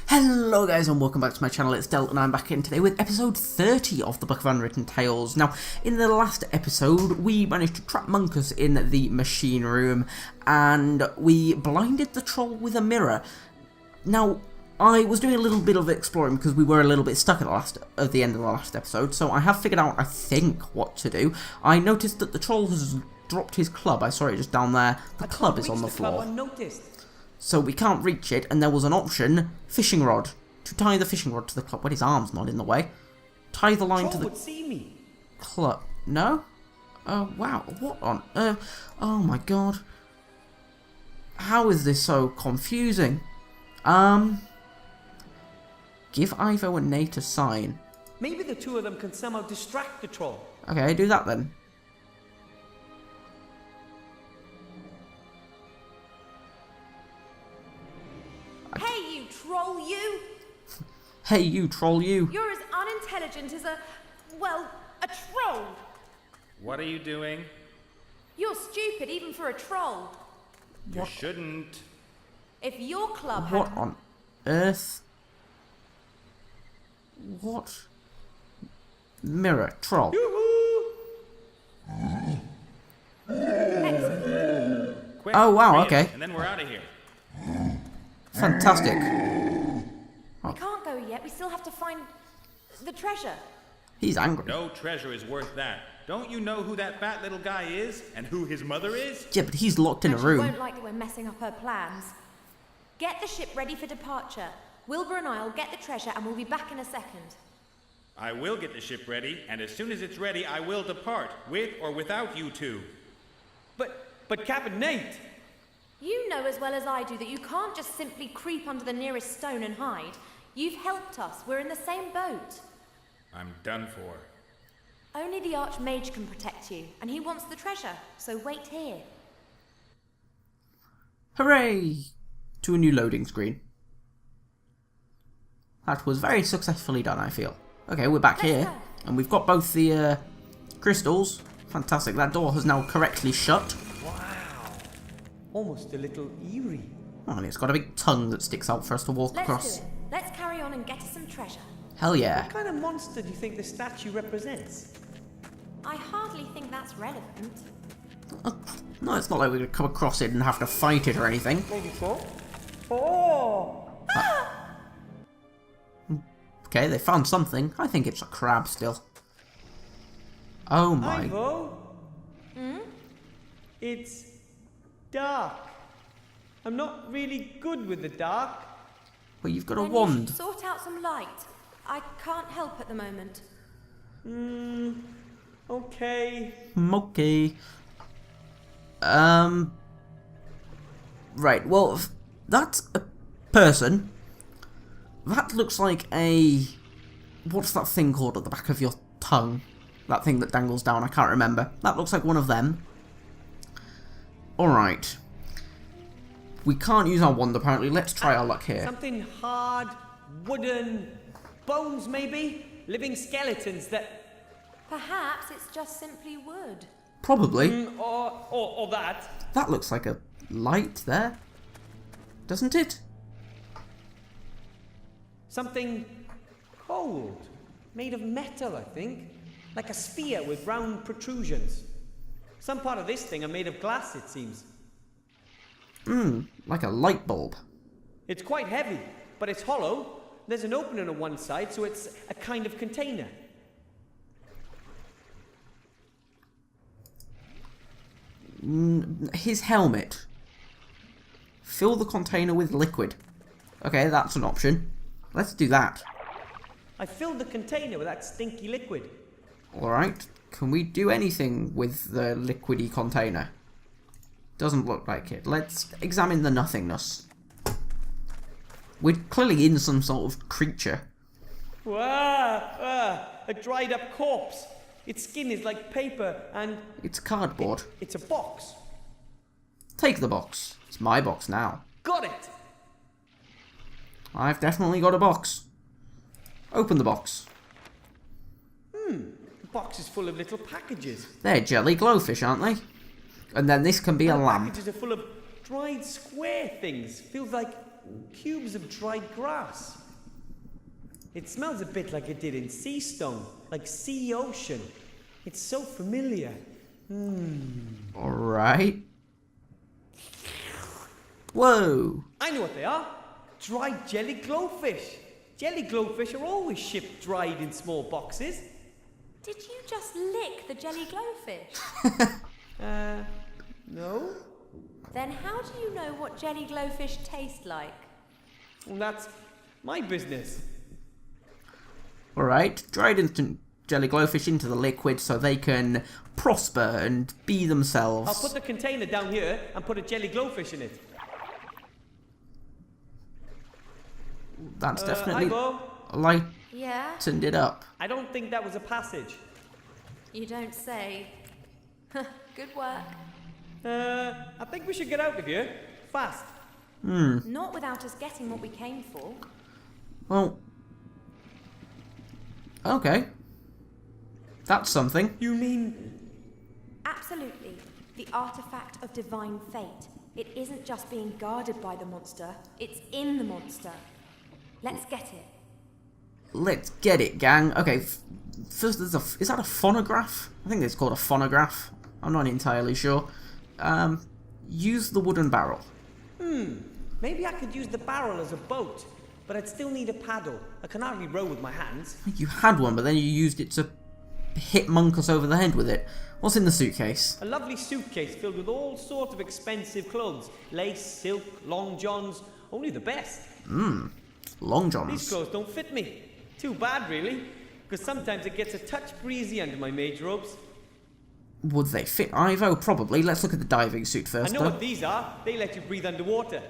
Hello guys and welcome back to my channel, it's Del and I'm back in today with episode 30 of the Book of Unwritten Tales. Now, in the last episode, we managed to trap Munkus in the machine room and we blinded the troll with a mirror. Now, I was doing a little bit of exploring because we were a little bit stuck at the end of the last episode, so I have figured out, I think, what to do. I noticed that the troll has dropped his club. I saw it just down there. The club is on the floor. So we can't reach it, and there was an option, fishing rod, to tie the fishing rod to the club. But his arm's not in the way. Tie the line to the club. No? Wow, what on earth? Oh my god. How is this so confusing? Give Ivo and Nate a sign. Maybe the two of them can somehow distract the troll. Okay, do that then. Hey, you troll, you! Hey, you troll, you! You're as unintelligent as a troll! What are you doing? You're stupid, even for a troll. You shouldn't. If your club What had... on earth? What? Mirror, troll. Quick, Oh, wow, read it, okay. And then we're out of here. Fantastic. We can't go yet, we still have to find the treasure. He's angry. No treasure is worth that. Don't you know who that fat little guy is? And who his mother is? Yeah, but he's locked in a And she room. won't like that we're messing up her plans. Get the ship ready for departure. Wilbur and I'll get the treasure and we'll be back in a second. I will get the ship ready, and as soon as it's ready, I will depart, with or without you two. But Captain Nate! You know as well as I do that you can't just simply creep under the nearest stone and hide. You've helped us. We're in the same boat. I'm done for. Only the Archmage can protect you, and he wants the treasure, so wait here. Hooray! To a new loading screen. That was very successfully done, I feel. Okay, we're back here, and we've got both the crystals. Fantastic, that door has now correctly shut. Wow! Almost a little eerie. Oh, and it's got a big tongue that sticks out for us to walk across. Let's do it. Let's carry on and get us some treasure. Hell yeah. What kind of monster do you think the statue represents? I hardly think that's relevant. No, it's not like we're going to come across it and have to fight it or anything. Maybe so. Oh! Okay, they found something. I think it's a crab still. Oh my... Ivo? It's dark. I'm not really good with the dark. Well, you've got a Then you wand. should sort out some light. I can't help at the moment. Okay. Okay. Right, well, that's a person. That looks like a... What's that thing called at the back of your tongue? That thing that dangles down, I can't remember. That looks like one of them. Alright. We can't use our wand, apparently. Let's try our luck here. Something hard, wooden, bones maybe? Living skeletons that... Perhaps it's just simply wood. Probably. Or that. That looks like a light there. Doesn't it? Something cold. Made of metal, I think. Like a sphere with round protrusions. Some part of this thing are made of glass, it seems. Like a light bulb. It's quite heavy, but it's hollow. There's an opening on one side, so it's a kind of container. His helmet. Fill the container with liquid. Okay, that's an option. Let's do that. I filled the container with that stinky liquid. Alright. Can we do anything with the liquidy container? Doesn't look like it. Let's examine the nothingness. We're clearly in some sort of creature. A dried up corpse. Its skin is like paper and... It's cardboard. It's a box. Take the box. It's my box now. Got it! I've definitely got a box. Open the box. The box is full of little packages. They're jelly glowfish, aren't they? And then this can be a lamp. Packages are full of dried square things. Feels like cubes of dried grass. It smells a bit like it did in sea stone, like sea ocean. It's so familiar. Alright. Whoa! I know what they are. Dried jelly glowfish. Jelly glowfish are always shipped dried in small boxes. Did you just lick the jelly glowfish? No. Then how do you know what jelly glowfish taste like? Well, that's my business. Alright, dried instant jelly glowfish into the liquid so they can prosper and be themselves. I'll put the container down here and put a jelly glowfish in it. That's definitely Hi, Bo. lightened Yeah? it up. I don't think that was a passage. You don't say. Good work. I think we should get out of here. Fast. Not without us getting what we came for. Well, okay. That's something. You mean... Absolutely. The artifact of divine fate. It isn't just being guarded by the monster, it's in the monster. Let's get it. Let's get it, gang. Okay, first is that a phonograph? I think it's called a phonograph. I'm not entirely sure. Use the wooden barrel. Maybe I could use the barrel as a boat, but I'd still need a paddle. I can hardly row with my hands. You had one, but then you used it to hit Munkus over the head with it. What's in the suitcase? A lovely suitcase filled with all sorts of expensive clothes. Lace, silk, long johns, only the best. Long johns. These clothes don't fit me. Too bad, really, because sometimes it gets a touch breezy under my mage robes. Would they fit Ivo? Probably. Let's look at the diving suit I first, know though. what these are. They let you breathe underwater.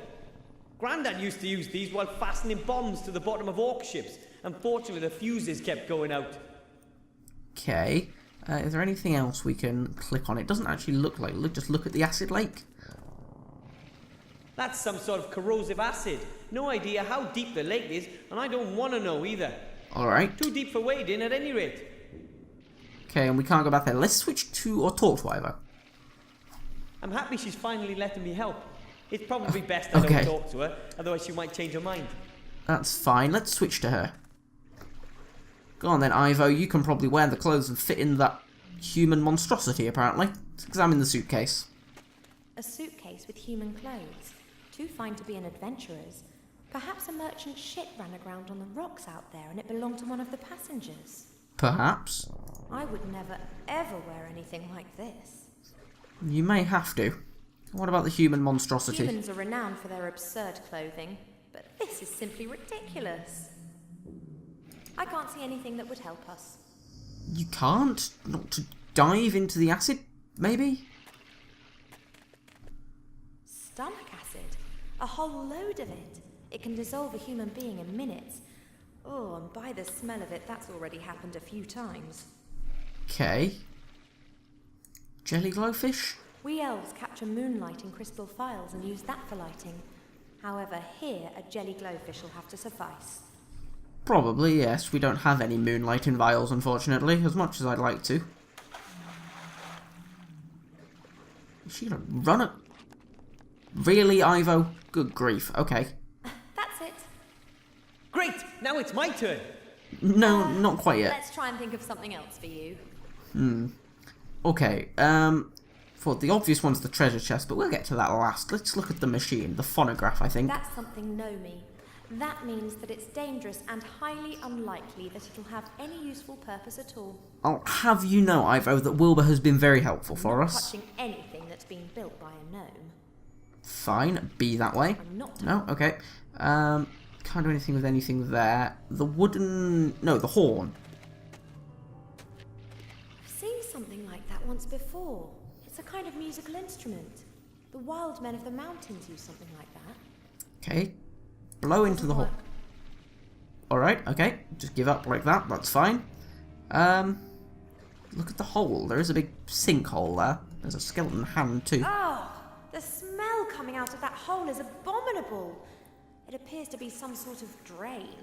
Grandad used to use these while fastening bombs to the bottom of orc ships. Unfortunately, the fuses kept going out. Okay. Is there anything else we can click on? It doesn't actually look like... Just look at the acid lake. That's some sort of corrosive acid. No idea how deep the lake is, and I don't want to know either. Alright. Too deep for wading at any rate. Okay, and we can't go back there. Let's switch to... or talk to Ivo. I'm happy she's finally letting me help. It's probably best I Okay. don't talk to her, otherwise she might change her mind. That's fine. Let's switch to her. Go on then, Ivo. You can probably wear the clothes and fit in that human monstrosity, apparently. Let's examine the suitcase. A suitcase with human clothes. Too fine to be an adventurer's. Perhaps a merchant ship ran aground on the rocks out there and it belonged to one of the passengers. Perhaps. I would never, ever wear anything like this. You may have to. What about the human monstrosity? Humans are renowned for their absurd clothing, but this is simply ridiculous. I can't see anything that would help us. You can't? Not to dive into the acid, maybe? Stomach acid. A whole load of it. It can dissolve a human being in minutes. Oh, and by the smell of it, that's already happened a few times. Okay. Jelly glowfish? We elves capture moonlight in crystal phials and use that for lighting. However, here, a jelly glowfish will have to suffice. Probably, yes. We don't have any moonlight in vials, unfortunately, as much as I'd like to. Is she gonna run it? Really, Ivo? Good grief. Okay. That's it. Great! Now it's my turn! No, not quite yet. Let's try and think of something else for you. Okay, for the obvious one's the treasure chest, but we'll get to that last. Let's look at the machine, the phonograph, I think. That's something Nomi. That means that it's dangerous and highly unlikely that it'll have any useful purpose at all. I'll have you know, Ivo, that Wilbur has been very helpful for Not us. touching anything that's been built by a gnome. Fine, be that way. I'm not. No, okay. Can't do anything with anything there. The wooden... no, the horn. I've seen something like that once before. It's a kind of musical instrument. The wild men of the mountains use something like that. Okay. Blow into the horn. Work. Alright, okay. Just give up like that, that's fine. Look at the hole. There is a big sinkhole there. There's a skeleton hand too. Oh, the smell coming out of that hole is abominable. It appears to be some sort of drain.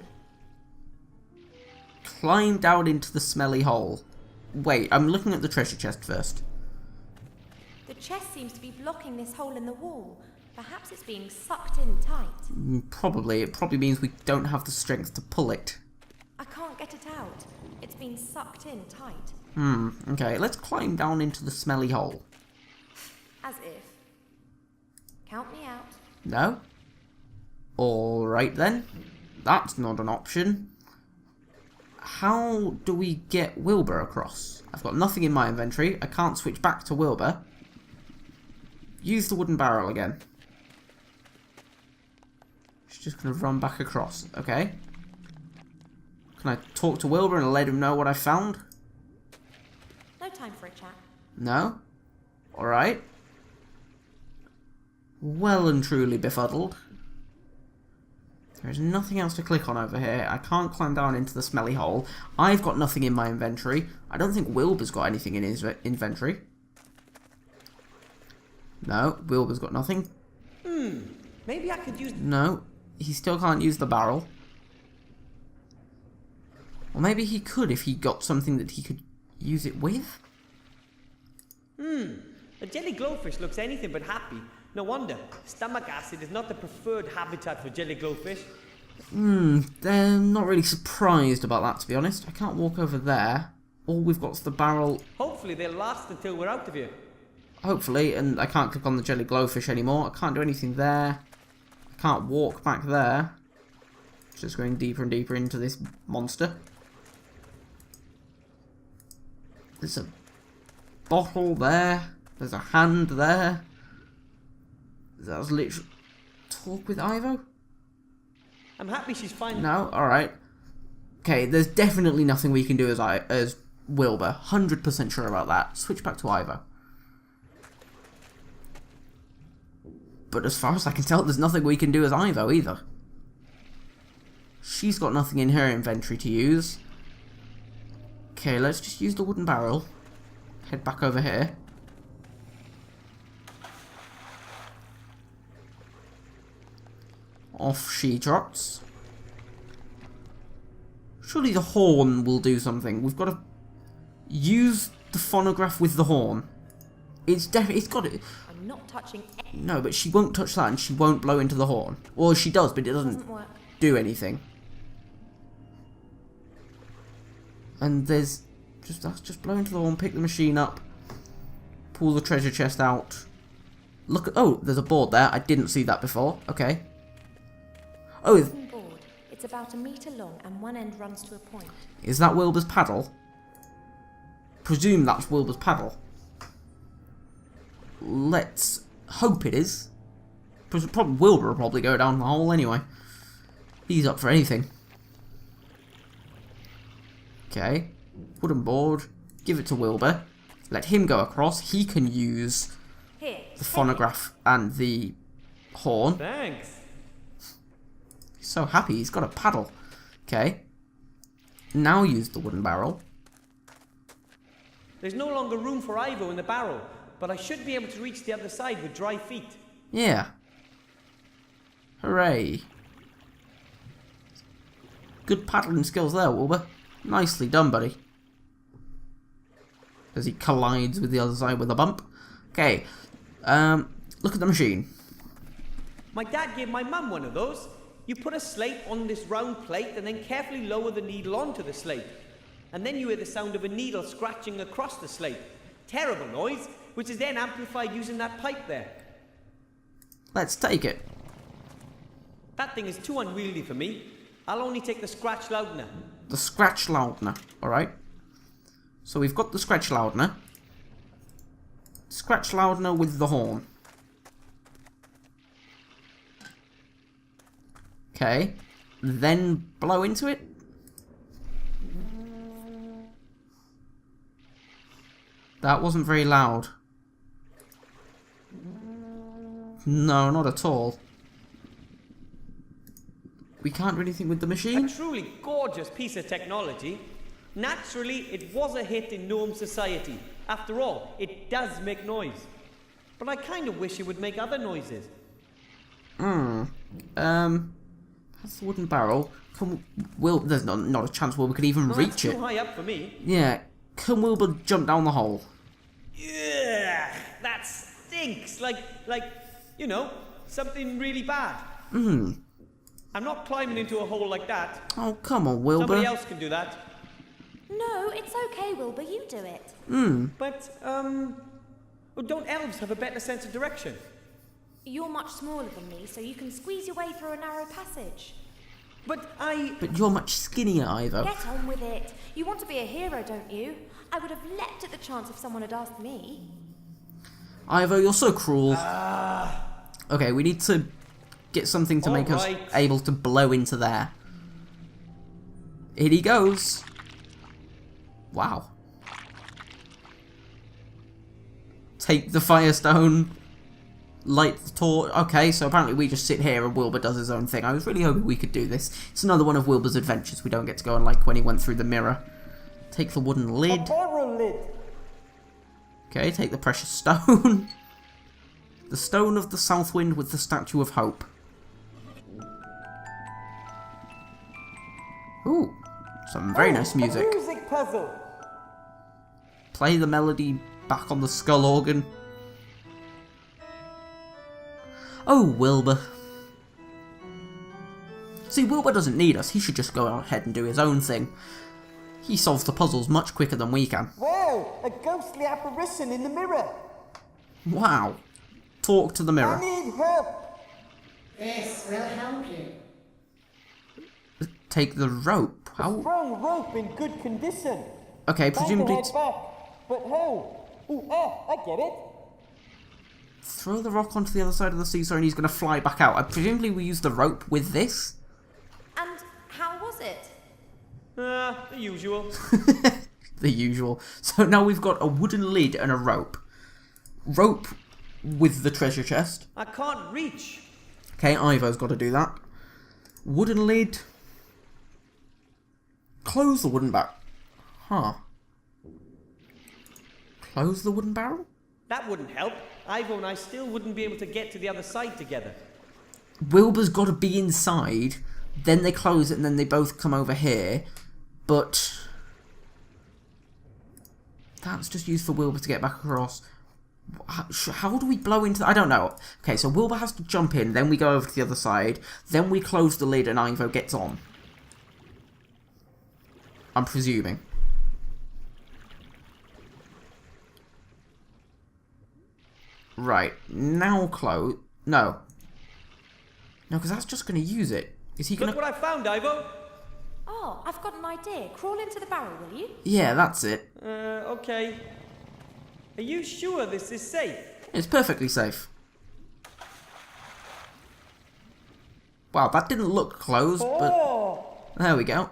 Climb down into the smelly hole. Wait, I'm looking at the treasure chest first. The chest seems to be blocking this hole in the wall. Perhaps it's being sucked in tight. Probably. It probably means we don't have the strength to pull it. I can't get it out. It's been sucked in tight. Okay, let's climb down into the smelly hole. As if. Count me out. No? Alright then. That's not an option. How do we get Wilbur across? I've got nothing in my inventory. I can't switch back to Wilbur. Use the wooden barrel again. She's just going to run back across. Okay. Can I talk to Wilbur and let him know what I found? No time for a chat. No? Alright. Well and truly befuddled. There's nothing else to click on over here. I can't climb down into the smelly hole. I've got nothing in my inventory. I don't think Wilbur's got anything in his inventory. No, Wilbur's got nothing. Maybe I could use... No, he still can't use the barrel. Or maybe he could if he got something that he could use it with? A jelly glowfish looks anything but happy. No wonder. Stomach acid is not the preferred habitat for jelly glowfish. They're not really surprised about that, to be honest. I can't walk over there. All we've got is the barrel. Hopefully they'll last until we're out of here. Hopefully, and I can't click on the jelly glowfish anymore. I can't do anything there. I can't walk back there. Just going deeper and deeper into this monster. There's a bottle there. There's a hand there. That was literally... Talk with Ivo? I'm happy she's fine. No? Alright. Okay, there's definitely nothing we can do as Wilbur. 100% sure about that. Switch back to Ivo. But as far as I can tell, there's nothing we can do as Ivo either. She's got nothing in her inventory to use. Okay, let's just use the wooden barrel. Head back over here. Off she trots. Surely the horn will do something. We've got to use the phonograph with the horn. It's got it. I'm not touching it. No, but she won't touch that and she won't blow into the horn. Well, she does, but it doesn't work. do anything. And there's just blow into the horn, pick the machine up, pull the treasure chest out. Look at, oh, there's a board there. I didn't see that before. Okay. Oh, Board. It's about 1 meter long and one end runs to a point. is that Wilbur's paddle? Presume that's Wilbur's paddle. Let's hope it is. Probably Wilbur will probably go down the hole anyway. He's up for anything. Okay. Wooden board. Give it to Wilbur. Let him go across. He can use Here. the phonograph and the horn. Thanks. He's so happy. He's got a paddle. Okay. Now use the wooden barrel. There's no longer room for Ivo in the barrel, but I should be able to reach the other side with dry feet. Yeah. Hooray. Good paddling skills there, Wilbur. Nicely done, buddy. As he collides with the other side with a bump. Okay. Look at the machine. My dad gave my mum one of those. You put a slate on this round plate and then carefully lower the needle onto the slate. And then you hear the sound of a needle scratching across the slate. Terrible noise, which is then amplified using that pipe there. Let's take it. That thing is too unwieldy for me. I'll only take the scratch loudener. The scratch loudener. Alright. So we've got the scratch loudener. Scratch loudener with the horn. Okay. Then blow into it. That wasn't very loud. No, not at all. We can't do anything with the machine? A truly gorgeous piece of technology. Naturally, it was a hit in gnome society. After all, it does make noise. But I kind of wish it would make other noises. That's the wooden barrel. There's not a chance Wilbur could even Well, reach that's it. too high up for me. Yeah. Can Wilbur jump down the hole? Yeah, that stinks. Like, Something really bad. Hmm. I'm not climbing into a hole like that. Oh, come on, Wilbur. Somebody else can do that. No, it's okay, Wilbur, you do it. But, well, don't elves have a better sense of direction? You're much smaller than me, so you can squeeze your way through a narrow passage. But you're much skinnier, Ivo. Get on with it. You want to be a hero, don't you? I would have leapt at the chance if someone had asked me. Ivo, you're so cruel. Okay, we need to get something to make us able to blow into there. In he goes. Wow. Take the firestone. Light the torch. Okay, so apparently we just sit here and Wilbur does his own thing. I was really hoping we could do this. It's another one of Wilbur's adventures we don't get to go on, like when he went through the mirror. Take the wooden lid. Okay, take the precious stone. The stone of the south wind with the statue of hope. Ooh, some very nice music. Music puzzle. Play the melody back on the skull organ. Oh, Wilbur. See, Wilbur doesn't need us. He should just go ahead and do his own thing. He solves the puzzles much quicker than we can. Wow, a ghostly apparition in the mirror. Wow. Talk to the mirror. I need help. This will help you. Take the rope. How? Strong rope in good condition. Okay, Time to presumably head back. But how? Ooh, I get it. throw the rock onto the other side of the seesaw and he's going to fly back out. Presumably we use the rope with this. And how was it? The usual. The usual. So now we've got a wooden lid and a rope. Rope with the treasure chest. I can't reach. Okay, Ivo's got to do that. Wooden lid. Close the wooden barrel. Huh. Close the wooden barrel? That wouldn't help. Ivo and I still wouldn't be able to get to the other side together. Wilbur's got to be inside, then they close it and then they both come over here, but that's just used for Wilbur to get back across. How do we blow into... I don't know. Okay, so Wilbur has to jump in, then we go over to the other side, then we close the lid and Ivo gets on. I'm presuming. Right, now close... No. No, because that's just going to use it. Is he going to... Look what I found, Ivo! Oh, I've got an idea. Crawl into the barrel, will you? Yeah, that's it. Okay. Are you sure this is safe? It's perfectly safe. Wow, that didn't look closed, but... There we go.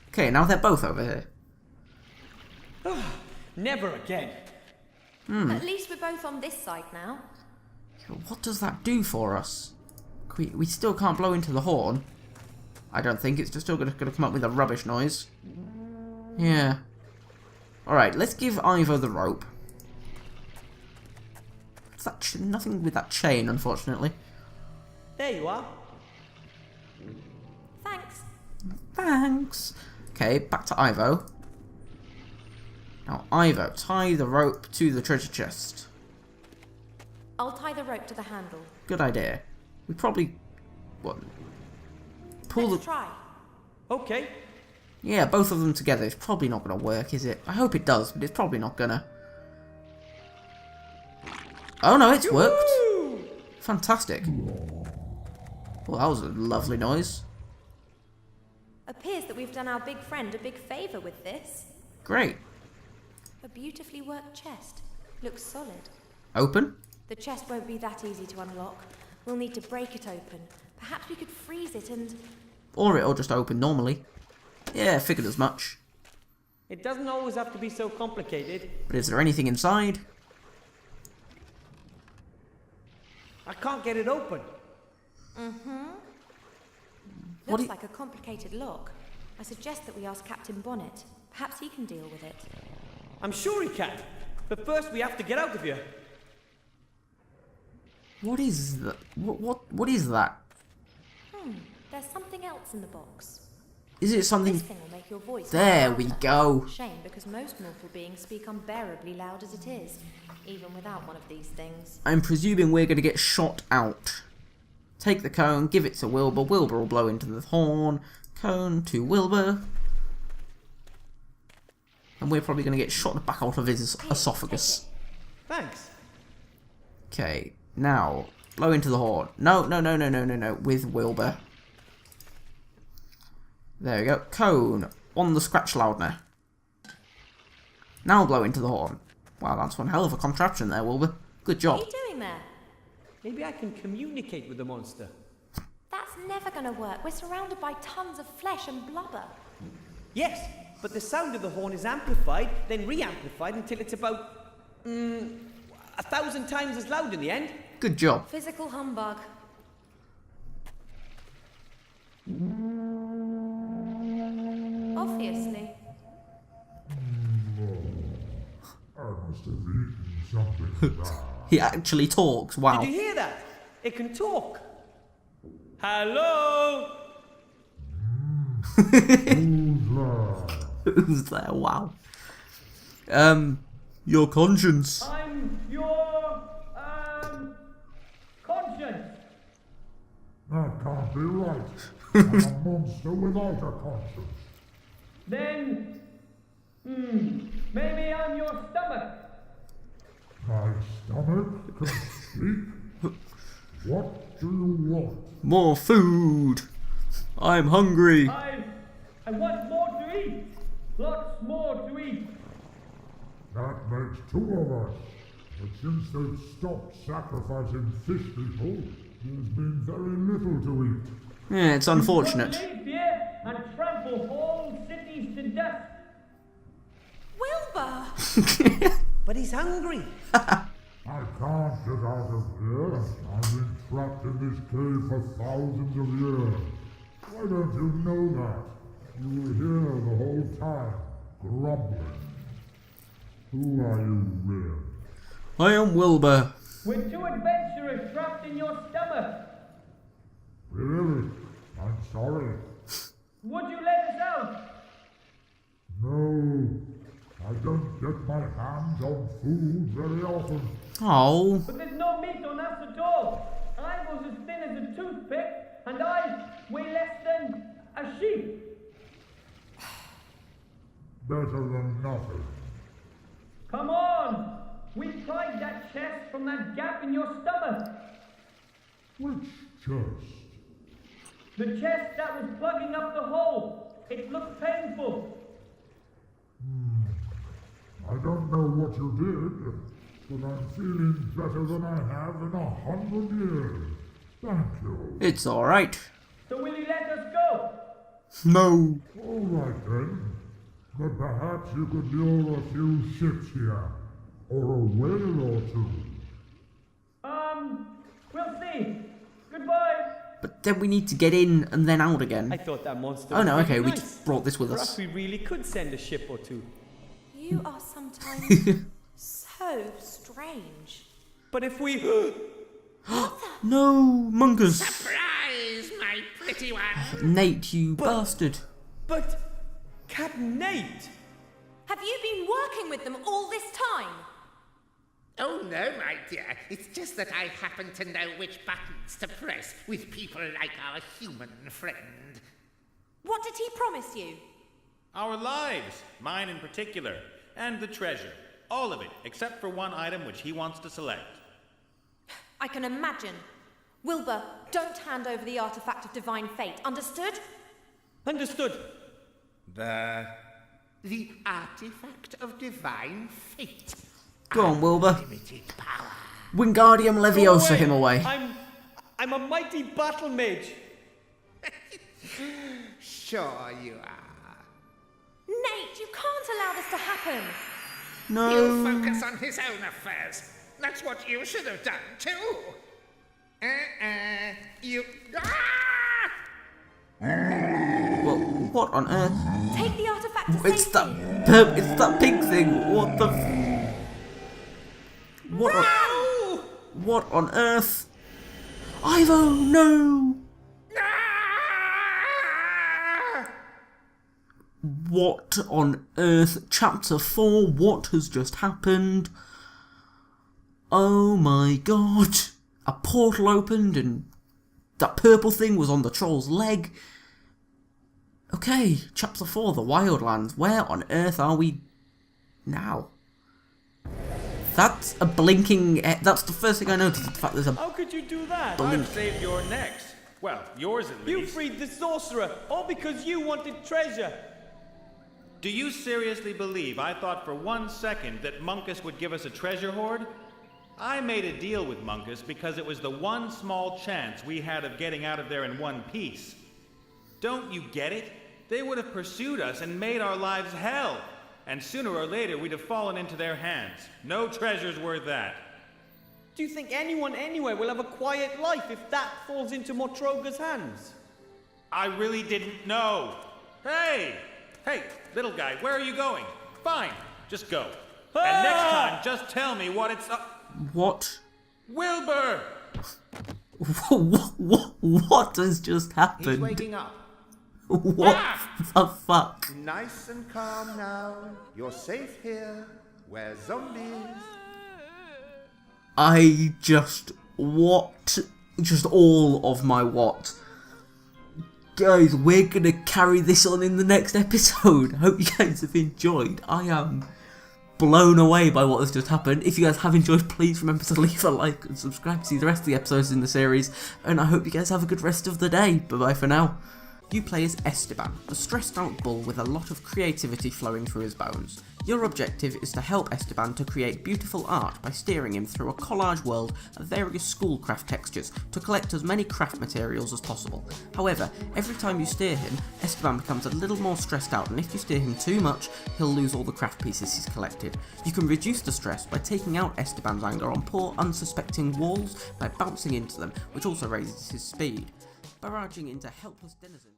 Okay, now they're both over here. Never again. At least we're both on this side now. What does that do for us? We still can't blow into the horn. I don't think. It's just still going to come up with a rubbish noise. Yeah. Alright, let's give Ivo the rope. What's that nothing with that chain, unfortunately. There you are. Thanks. Thanks. Okay, back to Ivo. Now, Ivo, tie the rope to the treasure chest. I'll tie the rope to the handle. Good idea. We probably... What? Pull Let's the... try. Okay. Yeah, both of them together. It's probably not going to work, is it? I hope it does, but it's probably not going to. Oh no, it's worked. Fantastic. Well, that was a lovely noise. Appears that we've done our big friend a big favour with this. Great. A beautifully worked chest. Looks solid. Open? The chest won't be that easy to unlock. We'll need to break it open. Perhaps we could freeze it and... Or it'll just open normally. Yeah, figured as much. It doesn't always have to be so complicated. But is there anything inside? I can't get it open. What Looks like a complicated lock. I suggest that we ask Captain Bonnet. Perhaps he can deal with it. I'm sure he can. But first we have to get out of here. What is that? What is that? There's something else in the box. Is it something... This thing will make your voice There we louder. go. Shame, because most mortal beings speak unbearably loud as it is, even without one of these things. I'm presuming we're going to get shot out. Take the cone, give it to Wilbur. Wilbur will blow into the horn. Cone to Wilbur. And we're probably going to get shot back out of his esophagus. Thanks. Okay, now, blow into the horn. No, with Wilbur. There we go. Cone on the scratch loudener. Now blow into the horn. Wow, that's one hell of a contraption there, Wilbur. Good job. What are you doing there? Maybe I can communicate with the monster. That's never going to work. We're surrounded by tons of flesh and blubber. Yes, but the sound of the horn is amplified, then re-amplified until it's about 1,000 times as loud in the end. Good job. Physical humbug. Obviously. I must have eaten something bad. He actually talks. Wow. Did you hear that? It can talk. Hello? Who's there? Who's there? Wow. Your conscience. I'm your, conscience. That can't be right. I'm a monster without a conscience. Then, maybe I'm your stomach. My stomach can speak. What do you want? More food. I'm hungry. I want more to eat. Lots more to eat. That makes two of us. But since they've stopped sacrificing fish people, there's been very little to eat. Yeah, it's unfortunate. Live here and trample whole cities to dust. Wilbur! But he's hungry. I can't get out of here. I've been trapped in this cave for thousands of years. Why don't you know that? You were here the whole time, grumbling. Who are you, really? I am Wilbur. We're two adventurers trapped in your stomach. Really? I'm sorry. Would you let us out? No, I don't get my hands on food very often. Oh. But there's no meat on us at all. I was as thin as a toothpick, and I weigh less than a sheep. Better than nothing. Come on! We pried that chest from that gap in your stomach. Which chest? The chest that was plugging up the hole. It looked painful. I don't know what you did, but I'm feeling better than I have in 100 years. Thank you. It's alright. So will you let us go? No. All right then. But perhaps you could lure a few ships here, or a whale or two. We'll see. Goodbye. But then we need to get in and then out again. I thought that monster Oh was no, really okay, we nice. just brought this with Perhaps us. we really could send a ship or two. You are sometimes so strange. But if we... No, Mungus. Surprise, my pretty one! Nate, you bastard. But... Captain Nate! Have you been working with them all this time? Oh no, my dear. It's just that I happen to know which buttons to press with people like our human friend. What did he promise you? Our lives, mine in particular, and the treasure. All of it, except for one item which he wants to select. I can imagine. Wilbur, don't hand over the artifact of divine fate, understood? Understood. The artifact of divine fate. Go on, Wilbur. Limited power. Wingardium Go Leviosa him away. I'm a mighty battle mage. Sure you are. Nate, you can't allow this to happen. No. He'll focus on his own affairs. That's what you should have done too. You. Ah! Well, what on earth? Take the artifact to It's safety. it's that pig thing. What the? What on earth? Ivo, no! Ah! What on earth? Chapter 4, what has just happened? Oh my god. A portal opened and that purple thing was on the troll's leg. Okay, chapter 4, the Wildlands. Where on earth are we now? That's a blinking... that's the first thing I noticed, the fact there's a... How could you do that? I've saved your necks. Well, yours at least. You freed the sorcerer, all because you wanted treasure. Do you seriously believe I thought for 1 second that Munkus would give us a treasure hoard? I made a deal with Munkus because it was the one small chance we had of getting out of there in one piece. Don't you get it? They would have pursued us and made our lives hell. And sooner or later we'd have fallen into their hands. No treasure's worth that. Do you think anyone anywhere will have a quiet life if that falls into Mortroga's hands? I really didn't know. Hey! Hey, little guy, where are you going? Fine, just go. And next time, just tell me what it's up. What? Wilbur! What has just happened? He's waking up. What the fuck? Nice and calm now. You're safe here. We're zombies. I just... what? Just all of my what? Guys, we're gonna carry this on in the next episode. Hope you guys have enjoyed. I am blown away by what has just happened. If you guys have enjoyed, please remember to leave a like and subscribe to see the rest of the episodes in the series. And I hope you guys have a good rest of the day. Bye bye for now. You play as Esteban, a stressed out bull with a lot of creativity flowing through his bones. Your objective is to help Esteban to create beautiful art by steering him through a collage world of various schoolcraft textures to collect as many craft materials as possible. However, every time you steer him, Esteban becomes a little more stressed out, and if you steer him too much, he'll lose all the craft pieces he's collected. You can reduce the stress by taking out Esteban's anger on poor unsuspecting walls by bouncing into them, which also raises his speed. Barraging into helpless denizens.